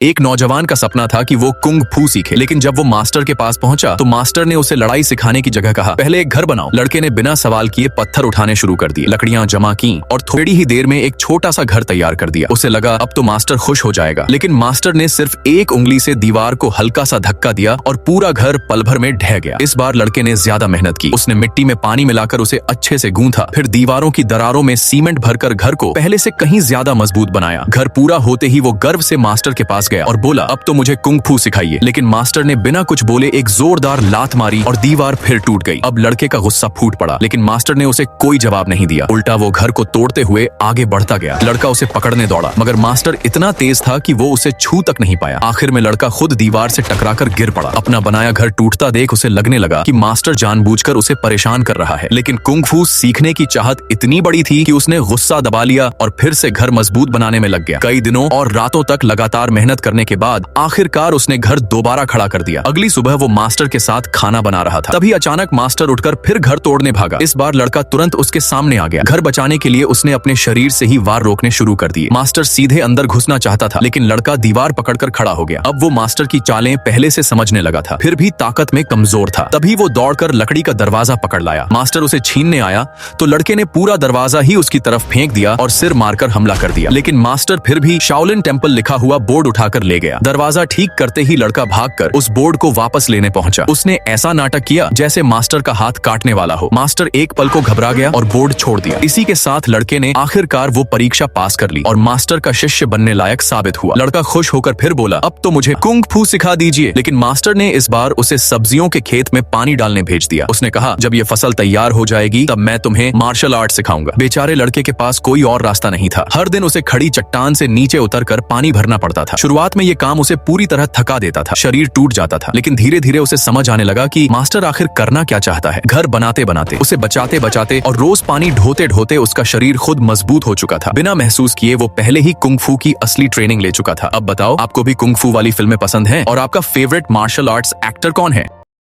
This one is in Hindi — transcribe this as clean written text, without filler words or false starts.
एक नौजवान का सपना था कि वो कुंग फू सीखे, लेकिन जब वो मास्टर के पास पहुंचा तो मास्टर ने उसे लड़ाई सिखाने की जगह कहा, पहले एक घर बनाओ। लड़के ने बिना सवाल किए पत्थर उठाने शुरू कर दिए, लकड़ियां जमा की और थोड़ी ही देर में एक छोटा सा घर तैयार कर दिया। उसे लगा अब तो मास्टर खुश हो जाएगा, लेकिन मास्टर ने सिर्फ एक उंगली से दीवार को हल्का सा धक्का दिया और पूरा घर पल भर में ढह गया। इस बार लड़के ने ज्यादा मेहनत की। उसने मिट्टी में पानी मिलाकर उसे अच्छे से गूंथा, फिर दीवारों की दरारों में सीमेंट भरकर घर को पहले से कहीं ज्यादा मजबूत बनाया। घर पूरा होते ही वो गर्व से मास्टर के पास गया और बोला, अब तो मुझे कुंग फू सिखाइए। लेकिन मास्टर ने बिना कुछ बोले एक जोरदार लात मारी और दीवार फिर टूट गई। अब लड़के का गुस्सा फूट पड़ा, लेकिन मास्टर ने उसे कोई जवाब नहीं दिया। उल्टा वो घर को तोड़ते हुए आगे बढ़ता गया। लड़का उसे पकड़ने दौड़ा, मगर मास्टर इतना तेज था कि वो उसे छू तक नहीं पाया। आखिर में लड़का खुद दीवार से टकराकर गिर पड़ा। अपना बनाया घर टूटता देख उसे लगने लगा कि मास्टर जानबूझकर उसे परेशान कर रहा है। लेकिन कुंग फू सीखने की चाहत इतनी बड़ी थी कि उसने गुस्सा दबा लिया और फिर से घर मजबूत बनाने में लग गया। कई दिनों और रातों तक लगातार मेहनत करने के बाद आखिरकार उसने घर दोबारा खड़ा कर दिया। अगली सुबह वो मास्टर के साथ खाना बना रहा था, तभी अचानक मास्टर उठकर फिर घर तोड़ने भागा। इस बार लड़का तुरंत उसके सामने आ गया। घर बचाने के लिए उसने अपने शरीर से ही वार रोकने शुरू कर दिए। मास्टर सीधे अंदर घुसना चाहता था, लेकिन लड़का दीवार पकड़कर खड़ा हो गया। अब वो मास्टर की चालें पहले से समझने लगा था, फिर भी ताकत में कमजोर था। तभी वो दौड़कर लकड़ी का दरवाजा पकड़ लाया। मास्टर उसे छीनने आया तो लड़के ने पूरा दरवाजा ही उसकी तरफ फेंक दिया और सिर मारकर हमला कर दिया। लेकिन मास्टर फिर भी शाओलिन टेम्पल लिखा हुआ बोर्ड उठाकर ले गया। दरवाजा ठीक करते ही लड़का भागकर उस बोर्ड को वापस लेने पहुंचा। उसने ऐसा नाटक किया जैसे मास्टर का हाथ काटने वाला हो। मास्टर एक पल को घबरा गया और बोर्ड छोड़ दिया। इसी के साथ लड़के ने आखिरकार वो परीक्षा पास कर ली और मास्टर का शिष्य बनने लायक साबित हुआ। लड़का खुश होकर फिर बोला, अब तो मुझे कुंग फू सिखा दीजिए। लेकिन मास्टर ने इस बार उसे सब्जियों के खेत में पानी डालने भेज दिया। उसने कहा, जब ये फसल तैयार हो जाएगी तब मैं तुम्हें मार्शल आर्ट सिखाऊंगा। बेचारे लड़के के पास कोई और रास्ता नहीं था। हर दिन उसे खड़ी चट्टान से नीचे उतरकर पानी भरना पड़ता था। शुरुआत में ये काम उसे पूरी तरह थका देता था, शरीर टूट जाता था, लेकिन धीरे धीरे उसे समझ आने लगा कि मास्टर आखिर करना क्या चाहता है। घर बनाते बनाते, उसे बचाते बचाते और रोज पानी ढोते ढोते उसका शरीर खुद मजबूत हो चुका था। बिना महसूस किए वो पहले ही कुंग फू की असली ट्रेनिंग ले चुका था। अब बताओ, आपको भी कुंग फू वाली फिल्में पसंद हैं और आपका फेवरेट मार्शल आर्ट्स एक्टर कौन है?